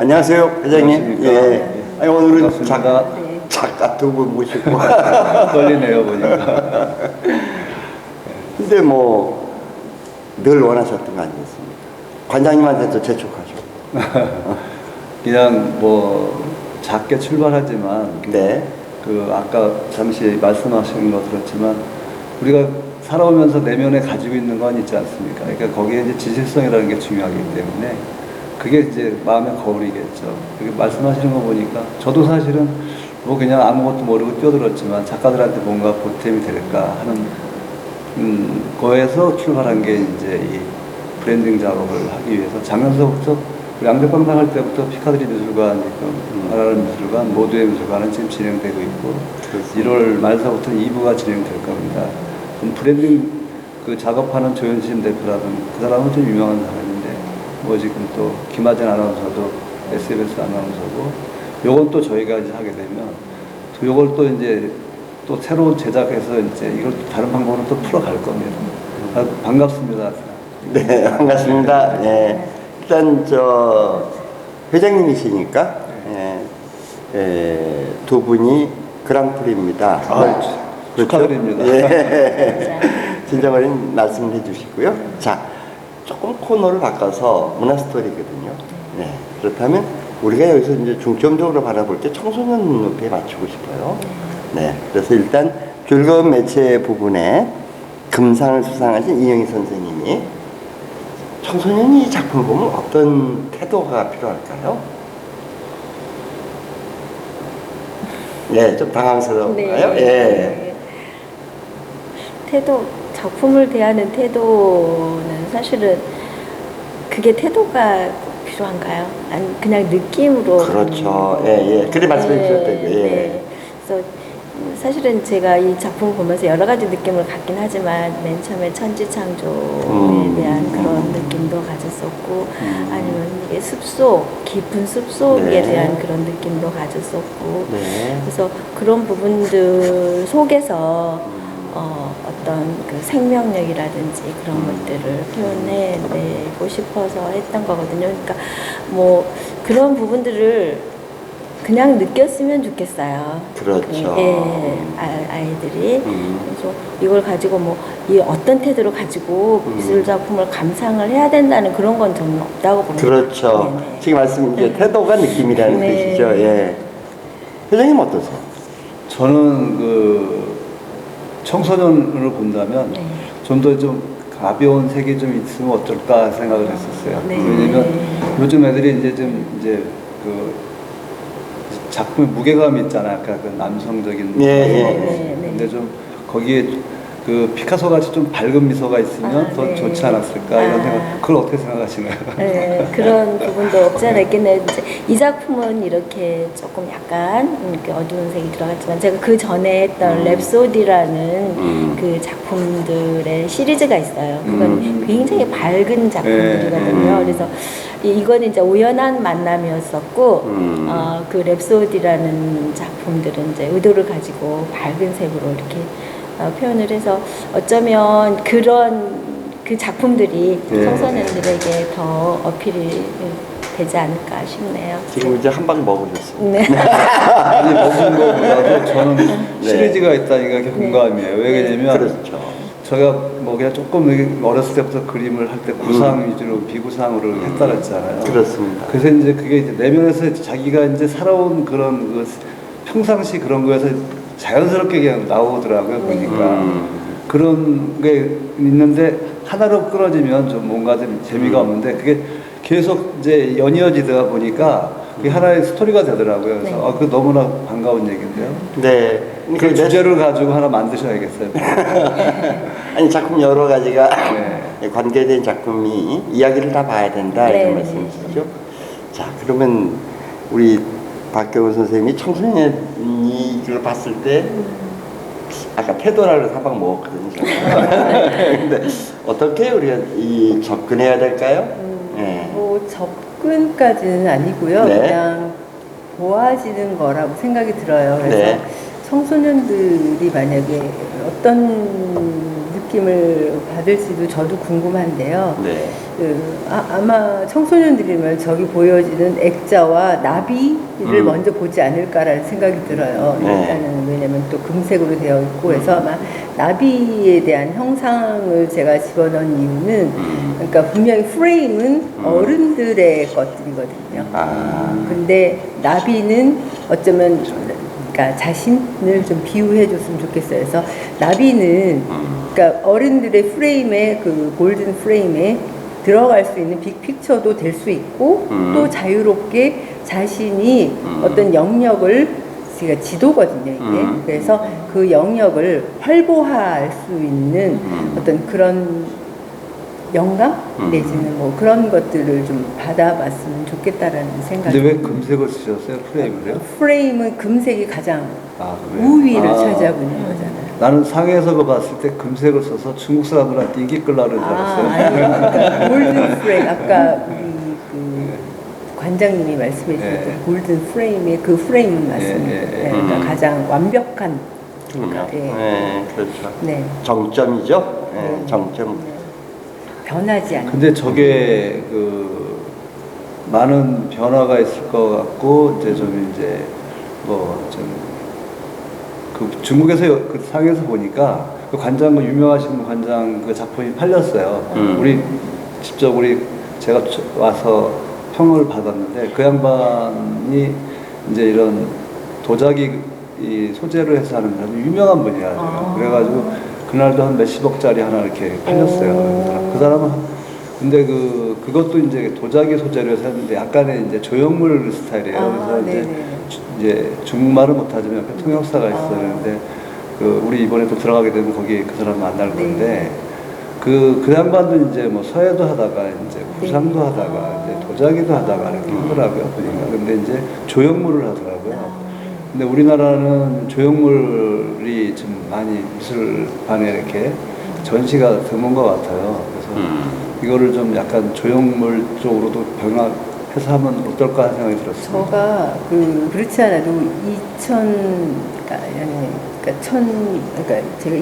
안녕하세요, 회장님. 예. 아니, 오늘은 반갑습니다. 작가 두 분 모시고. 떨리네요, 보니까. 근데 뭐, 늘 원하셨던 거 아니겠습니까? 관장님한테도 재촉하죠. 그냥 뭐 작게 출발하지만 네. 그 아까 잠시 말씀하신 거 들었지만 우리가 살아오면서 내면에 가지고 있는 건 있지 않습니까? 그러니까 거기에 이제 지실성이라는 게 중요하기 때문에 그게 이제 마음의 거울이겠죠. 그게 말씀하시는 거 보니까 저도 사실은 뭐 그냥 아무것도 모르고 뛰어들었지만 작가들한테 뭔가 보탬이 될까 하는 거에서 출발한 게 이제 이 브랜딩 작업을 하기 위해서 작년서부터 양대광 나갈 때부터 피카드리 미술관, 아라라 미술관, 모두의 미술관은 지금 진행되고 있고 1월 말서부터 2부가 진행될 겁니다. 브랜딩 그 작업하는 조현신 대표라든 그 사람은 좀 유명한 사람인데 뭐 지금 또 김하진 아나운서도 SBS 아나운서고 요건 또 저희가 이제 하게 되면 또 요걸 또 이제 또 새로운 제작해서 이제 이걸 또 다른 방법으로 또 풀어갈 겁니다. 반갑습니다. 네, 반갑습니다. 예. 일단, 회장님이시니까, 두 분이 그랑프리입니다. 그렇죠. 축하드립니다. 예. 진정어린 말씀을 해주시고요. 자, 조금 코너를 바꿔서 문화스토리거든요. 네. 그렇다면 우리가 여기서 이제 중점적으로 바라볼 게 청소년 눈높이에 맞추고 싶어요. 네. 그래서 일단 즐거운 매체 부분에 금상을 수상하신 이영희 선생님이 청소년이 이 작품을 보면 어떤 태도가 필요할까요? 네, 좀 당황스러운가요? 네. 예. 태도, 작품을 대하는 태도는 사실은 그게 태도가 필요한가요? 아니 그냥 느낌으로. 그렇죠. 예, 예. 그래 말씀해 주셨다고요. 예. 네. 그래서 사실은 제가 이 작품을 보면서 여러 가지 느낌을 갖긴 하지만 맨 처음에 천지창조에 대한 그런 느낌도 가졌었고 아니면 이게 숲속, 깊은 숲속에 네. 대한 그런 느낌도 가졌었고 네. 그래서 그런 부분들 속에서 어떤 그 생명력이라든지 그런 것들을 표현해내고 싶어서 했던 거거든요. 그러니까 뭐 그런 부분들을 그냥 느꼈으면 좋겠어요. 그렇죠. 아이들이. 그래서 이걸 가지고 뭐 이 어떤 태도를 가지고 미술 작품을 감상을 해야 된다는 그런 건 저는 없다고 봅니다. 그렇죠. 네네. 지금 말씀 이제 태도가 느낌이라는 네. 뜻이죠. 예. 회장님 어떠세요? 저는 그 청소년을 본다면 네. 좀 더 좀 가벼운 색이 좀 있으면 어떨까 생각을 했었어요. 네. 왜냐면 요즘 애들이 이제 그 작품의 무게감이 있잖아요. 약간 그 남성적인. 예. 근데 좀 거기에 그 피카소 같이 좀 밝은 미소가 있으면 더 네. 좋지 않았을까 이런 생각. 그걸 어떻게 생각하시나요? 네, 그런 부분도 없지 않아 있겠네요. 이제 이 작품은 이렇게 조금 약간 이렇게 어두운 색이 들어갔지만 제가 그 전에 했던 랩소디라는 그 작품들의 시리즈가 있어요. 그건 굉장히 밝은 작품들이거든요. 그래서 이거는 이제 우연한 만남이었었고 그 랩소디라는 작품들은 이제 의도를 가지고 밝은 색으로 이렇게 표현을 해서 어쩌면 그런 그 작품들이 청소년들에게 더 어필이 되지 않을까 싶네요. 지금 이제 한 방 먹으셨어요. 네. 아니 먹은 거보다도 저는 시리즈가 있다니까 그게 공감이에요. 왜냐면 그렇죠. 제가 뭐 그냥 조금 어렸을 때부터 그림을 할 때 구상 위주로 비구상으로 했다 그랬잖아요. 그렇습니다. 그래서 이제 그게 이제 내면에서 자기가 이제 살아온 그런 그 평상시 그런 거에서 자연스럽게 그냥 나오더라고요. 보니까 그런 게 있는데 하나로 끊어지면 좀 뭔가 좀 재미가 없는데 그게 계속 이제 연이어지다 보니까 그게 하나의 스토리가 되더라고요. 그래서 그 너무나 반가운 얘기인데요. 네. 그 주제를 가지고 하나 만드셔야겠어요. 아니 작품 여러 가지가 네. 관계된 작품이 이야기를 다 봐야 된다 네. 이런 말씀이시죠. 자 그러면 우리 박경훈 선생님이 청소년이 이걸 봤을 때 아까 태도라고 사방 먹었거든요. 근데 어떻게 우리가 이 접근해야 될까요? 네. 뭐 접근까지는 아니고요. 네. 그냥 보아지는 거라고 생각이 들어요. 그래서 네. 청소년들이 만약에 어떤 느낌을 받을지도 저도 궁금한데요. 네. 아마 청소년들이면 저기 보여지는 액자와 나비를 먼저 보지 않을까라는 생각이 들어요. 네. 일단은 왜냐면 또 금색으로 되어 있고 그래서 아마 나비에 대한 형상을 제가 집어넣은 이유는 그러니까 분명히 프레임은 어른들의 것들이거든요. 근데 나비는 어쩌면 그러니까 자신을 좀 비유해 줬으면 좋겠어요. 그래서 나비는 그러니까 어른들의 프레임에 그 골든 프레임에 들어갈 수 있는 빅픽처도 될 수 있고 또 자유롭게 자신이 어떤 영역을 제가 지도거든요 이게 그래서 그 영역을 활보할 수 있는 어떤 그런 영감 내지는 뭐 그런 것들을 좀 받아봤으면 좋겠다라는 생각이. 근데 왜 금색을 쓰셨어요? 프레임을요? 프레임은 금색이 가장 그래요? 우위를 차지하고 있는 거잖아요. 나는 상해에서 그 봤을 때 금색을 써서 중국 사람들한테 인기 끌라는 줄 알았어요. 아니요. 그러니까 골든 프레임 아까 우리 그 관장님이 말씀해 주셨던 골든 프레임의 그 프레임은 맞습니다. 그러니까 가장 완벽한. 그럼요. 예. 네, 그렇죠. 네. 정점이죠. 네, 정점. 변하지 않는. 근데 저게 그 많은 변화가 있을 것 같고 이제 뭐좀 그 중국에서 그 상에서 보니까 그 관장 그 유명하신 관장 그 작품이 팔렸어요. 우리 직접 제가 와서 평을 받았는데 그 양반이 이제 이런 도자기 이 소재로 해서 하는 아주 유명한 분이야. 그래가지고 그날도 한 몇십억짜리 하나 이렇게 팔렸어요. 그 사람은 근데 그것도 이제 도자기 소재로 해서 했는데 약간의 이제 조형물 스타일이에요. 그래서 이제 중국말을 못하지만 옆에 통역사가 있었는데 우리 이번에 또 들어가게 되면 거기 그 사람 만날 건데 그 양반도 이제 뭐 서예도 하다가 이제 구상도 하다가 이제 도자기도 하다가 이렇게 하더라고요 보니까. 근데 이제 조형물을 하더라고요. 근데 우리나라는 조형물이 좀 많이 미술관에 이렇게 전시가 드문 것 같아요. 그래서 이거를 좀 약간 조형물 쪽으로도 병합해서 하면 어떨까 하는 생각이 들었어요. 제가 그렇지 않아도 제가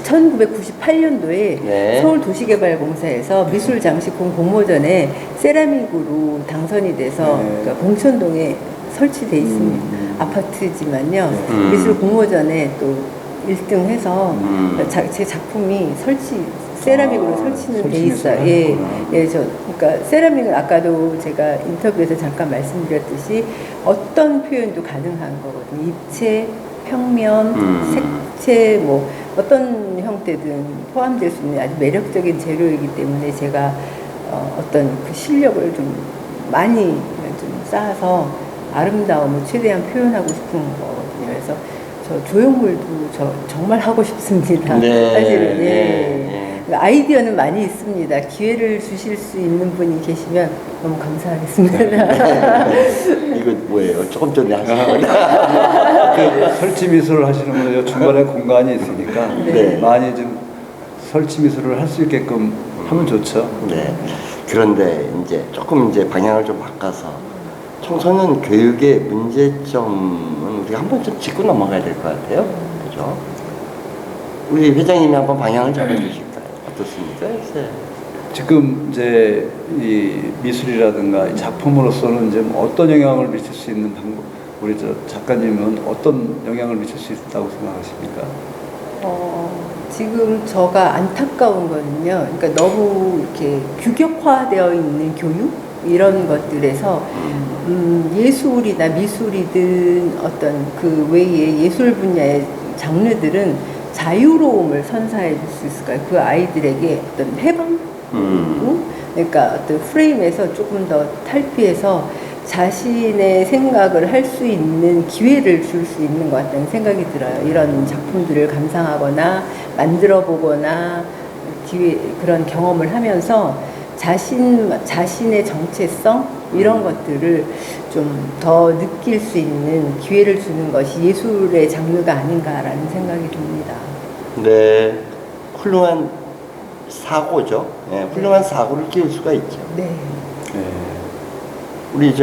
1998년도에 네. 서울도시개발공사에서 미술장식품 공모전에 세라믹으로 당선이 돼서 그러니까 봉천동에 설치돼 있습니다. 아파트지만요. 미술 공모전에 또 1등해서 제 작품이 세라믹으로 설치는 돼 있어요. 그러니까 세라믹은 아까도 제가 인터뷰에서 잠깐 말씀드렸듯이 어떤 표현도 가능한 거거든요. 입체, 평면, 색채, 뭐 어떤 형태든 포함될 수 있는 아주 매력적인 재료이기 때문에 제가 어떤 그 실력을 좀 많이 좀 쌓아서 아름다움을 최대한 표현하고 싶은 거거든요. 그래서 저 조형물도 정말 하고 싶습니다. 네, 사실은 네. 아이디어는 많이 있습니다. 기회를 주실 수 있는 분이 계시면 너무 감사하겠습니다. 이거 뭐예요? 조금 전에 하신 거예요? 그 설치 미술을 하시는 분은 중간에 공간이 있으니까 네. 많이 좀 설치 미술을 할 수 있게끔 하면 좋죠. 네. 그런데 조금 방향을 좀 바꿔서 청소년 교육의 문제점은 우리가 한 번쯤 짚고 넘어가야 될 것 같아요. 그죠? 우리 회장님이 한번 방향을 잡아주실까요? 어떻습니까? 지금 이제 이 미술이라든가 이 작품으로서는 이제 어떤 영향을 미칠 수 있는 방법, 우리 작가님은 어떤 영향을 미칠 수 있다고 생각하십니까? 지금 저가 안타까운 거는요. 그러니까 너무 이렇게 규격화되어 있는 교육 이런 것들에서 예술이나 미술이든 어떤 그 외의 예술 분야의 장르들은 자유로움을 선사해 줄 수 있을까요? 그 아이들에게 어떤 해방? 그러니까 어떤 프레임에서 조금 더 탈피해서 자신의 생각을 할 수 있는 기회를 줄 수 있는 것 같다는 생각이 들어요. 이런 작품들을 감상하거나 만들어 보거나 그런 경험을 하면서 자신의 정체성 이런 것들을 좀 더 느낄 수 있는 기회를 주는 것이 예술의 장르가 아닌가라는 생각이 듭니다. 네, 훌륭한 사고죠. 네, 훌륭한 사고를 키울 수가 있죠. 네. 우리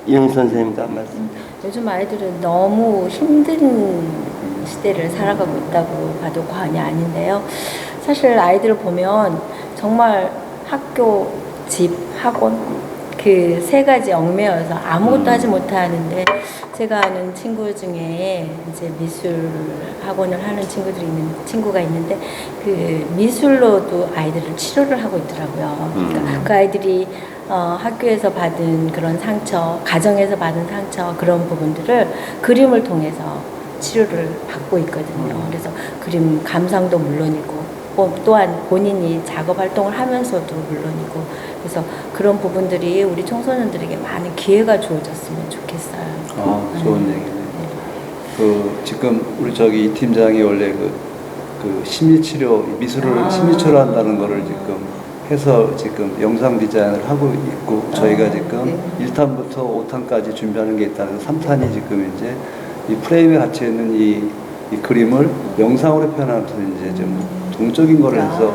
이용 선생님도 한 말씀. 요즘 아이들은 너무 힘든 시대를 살아가고 있다고 봐도 과언이 아닌데요. 사실 아이들을 보면 정말 학교, 집, 학원 그 세 가지 얽매여서 아무것도 하지 못하는데, 제가 아는 친구 중에 이제 미술 학원을 하는 친구가 있는데 그 미술로도 아이들을 치료를 하고 있더라고요. 그러니까 그 아이들이 학교에서 받은 그런 상처, 가정에서 받은 상처, 그런 부분들을 그림을 통해서 치료를 받고 있거든요. 그래서 그림 감상도 물론이고 또한 본인이 작업 활동을 하면서도 물론이고, 그래서 그런 부분들이 우리 청소년들에게 많은 기회가 주어졌으면 좋겠어요. 아, 좋은 얘기네. 지금 우리 이 팀장이 원래 심리치료, 미술을 심리치료 한다는 거를 지금 해서 지금 영상 디자인을 하고 있고, 저희가 지금 1탄부터 5탄까지 준비하는 게 있다는 3탄이 지금 이제 이 프레임에 갇혀 있는 이 그림을 영상으로 표현하면서 이제 좀 동적인 거를 해서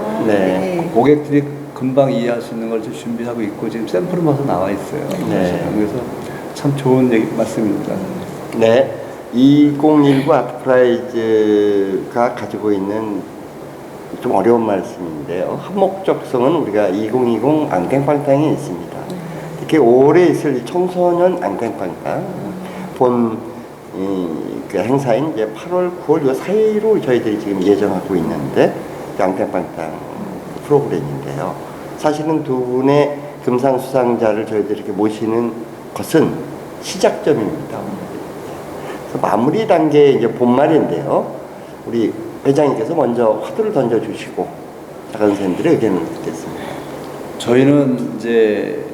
고객들이 금방 이해할 수 있는 걸 좀 준비하고 있고, 지금 샘플은 벌써 나와 있어요. 그래서 참 좋은 얘기 맞습니다. 네. 2019 아트프라이즈가 가지고 있는 좀 어려운 말씀인데요. 한목적성은 우리가 2020 앙탱팡탕이 있습니다. 특히 올해 있을 이 청소년 앙탱팡탕 그 행사인 이제 8월, 9월 요 사이로 저희들이 지금 예정하고 있는데, 앙탱팡탕 프로그램인데요. 사실은 두 분의 금상수상자를 저희들이 이렇게 모시는 것은 시작점입니다. 그래서 마무리 단계 이제 본말인데요. 우리 회장님께서 먼저 화두를 던져주시고 작은 선생님들의 의견을 듣겠습니다. 저희는 이제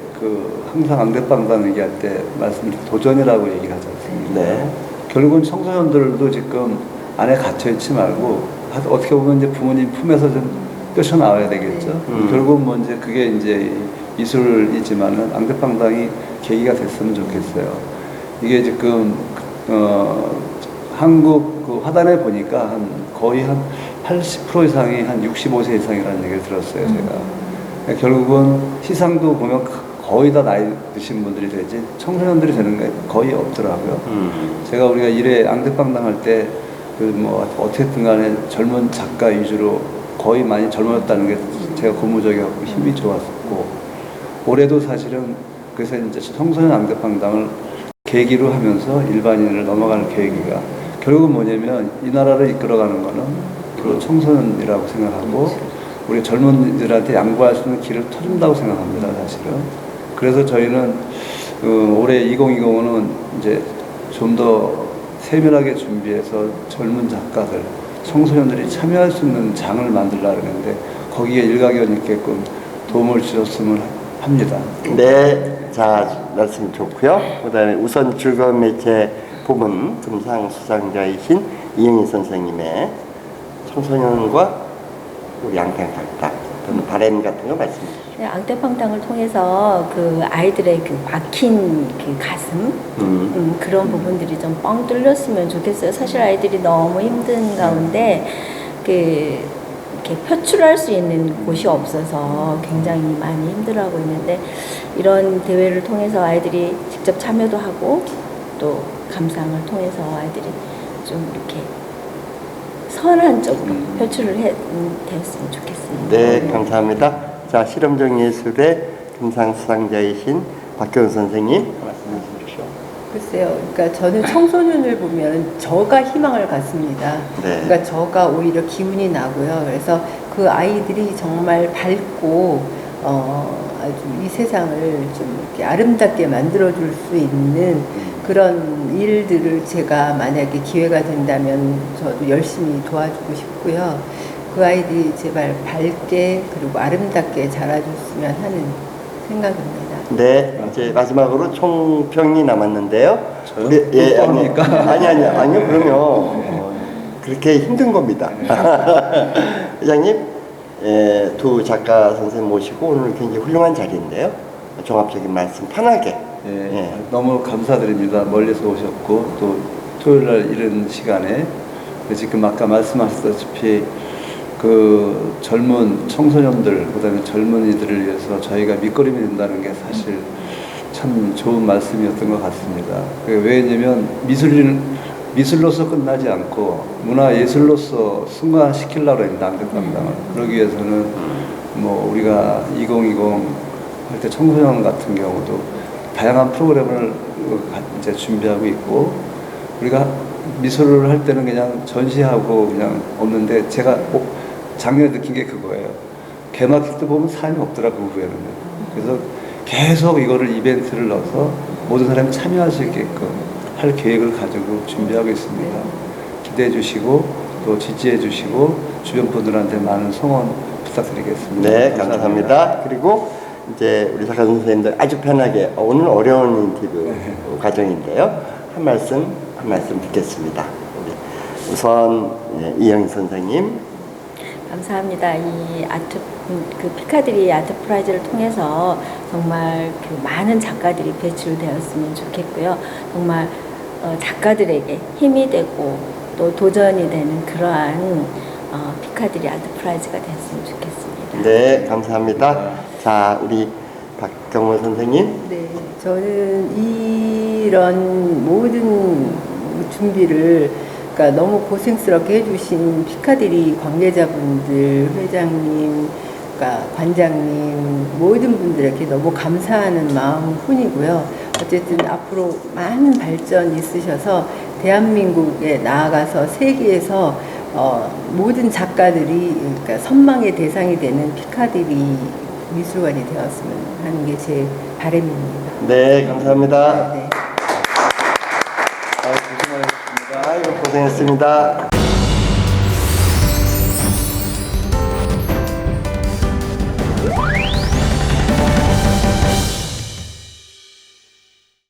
항상 앙대빵당 얘기할 때 말씀드린 도전이라고 얘기를 하지 않습니까? 네. 결국은 청소년들도 지금 안에 갇혀있지 말고 어떻게 보면 이제 부모님 품에서 좀 뛰쳐나와야 되겠죠. 결국은 뭐 이제 그게 이제 미술이지만은 앙대빵당이 계기가 됐으면 좋겠어요. 이게 지금 한국 화단에 보니까 거의 한 80% 이상이 한 65세 이상이라는 얘기를 들었어요, 제가. 결국은 시상도 보면 거의 다 나이 드신 분들이 되지 청소년들이 되는 게 거의 없더라고요. 제가 우리가 1회 앙대빵당 할 때 어떻게든 간에 젊은 작가 위주로 거의 많이 젊어졌다는 게 제가 고무적이었고 힘이 좋았었고, 올해도 사실은 그래서 이제 청소년 앙대빵당을 계기로 하면서 일반인을 넘어가는 계기가 결국은 뭐냐면 이 나라를 이끌어가는 거는 그 청소년이라고 생각하고 우리 젊은이들한테 양보할 수 있는 길을 터준다고 생각합니다, 사실은. 그래서 저희는 올해 2020은 이제 좀 더 세밀하게 준비해서 젊은 작가들, 청소년들이 참여할 수 있는 장을 만들려고 하는데 거기에 일가견 있게끔 도움을 주셨으면 합니다. 네, 자 말씀 좋고요. 그다음에 우선 즐거운 매체 부문 금상 수상자이신 이영희 선생님의 청소년과 우리 앙탱팡탕 또는 바램 같은 거 말씀해 주시죠. 네, 앙대팡탕을 통해서 그 아이들의 그 막힌 그 가슴 그런 부분들이 좀 뻥 뚫렸으면 좋겠어요. 사실 아이들이 너무 힘든 가운데 이렇게 표출할 수 있는 곳이 없어서 굉장히 많이 힘들어하고 있는데, 이런 대회를 통해서 아이들이 직접 참여도 하고 또 감상을 통해서 아이들이 좀 이렇게 선한 쪽으로 표출을 되었으면 좋겠습니다. 네, 감사합니다. 자, 실험적 예술의 금상 수상자이신 박경훈 선생님 말씀해 주십시오. 글쎄요. 그러니까 저는 청소년을 보면 저가 희망을 갖습니다. 네. 그러니까 저가 오히려 기운이 나고요. 그래서 그 아이들이 정말 밝고 아주 이 세상을 좀 이렇게 아름답게 만들어줄 수 있는 그런 일들을 제가 만약에 기회가 된다면 저도 열심히 도와주고 싶고요. 그 아이들이 제발 밝게 그리고 아름답게 자라줬으면 하는 생각입니다. 네, 이제 마지막으로 총평이 남았는데요. 저요? 아니요. 아니요. 그러면 그렇게 힘든 겁니다. 회장님, 두 작가 선생님 모시고 오늘 굉장히 훌륭한 자리인데요. 종합적인 말씀 편하게. 예, 너무 감사드립니다. 멀리서 오셨고 또 토요일날 이런 시간에 지금 아까 말씀하셨다시피 그 젊은 청소년들, 그다음에 젊은이들을 위해서 저희가 밑거름이 된다는 게 사실 참 좋은 말씀이었던 것 같습니다. 왜냐면 미술로서 끝나지 않고 문화예술로서 승화시키려고 했는데 남북감당을. 그러기 위해서는 뭐 우리가 2020 할 때 청소년 같은 경우도 다양한 프로그램을 이제 준비하고 있고, 우리가 미술을 할 때는 그냥 전시하고 그냥 없는데, 제가 작년에 느낀 게 그거예요. 개막식 때 보면 사람이 없더라고, 그 후에는. 그래서 계속 이거를 이벤트를 넣어서 모든 사람이 참여할 수 있게끔 할 계획을 가지고 준비하고 있습니다. 기대해 주시고 또 지지해 주시고 주변 분들한테 많은 성원 부탁드리겠습니다. 네, 감사합니다. 그리고 이제 우리 작가 선생님들 아주 편하게 오늘 어려운 인터뷰 과정인데요. 한 말씀 듣겠습니다. 우선 이영희 선생님. 감사합니다. 이 그 피카디리 아트 프라이즈를 통해서 정말 그 많은 작가들이 배출되었으면 좋겠고요. 정말 작가들에게 힘이 되고 또 도전이 되는 그러한 피카디리 아트 프라이즈가 됐으면 좋겠습니다. 네, 감사합니다. 자, 우리 박경호 선생님. 네, 저는 이런 모든 준비를 그러니까 너무 고생스럽게 해주신 피카디리 관계자분들, 회장님, 그러니까 관장님, 모든 분들에게 너무 감사하는 마음뿐이고요. 어쨌든 앞으로 많은 발전 있으셔서 대한민국에 나아가서 세계에서 모든 작가들이 그러니까 선망의 대상이 되는 피카디리 미술관이 되었으면 하는 게 제 바람입니다. 네, 감사합니다. 네. 고생하셨습니다. 고생했습니다.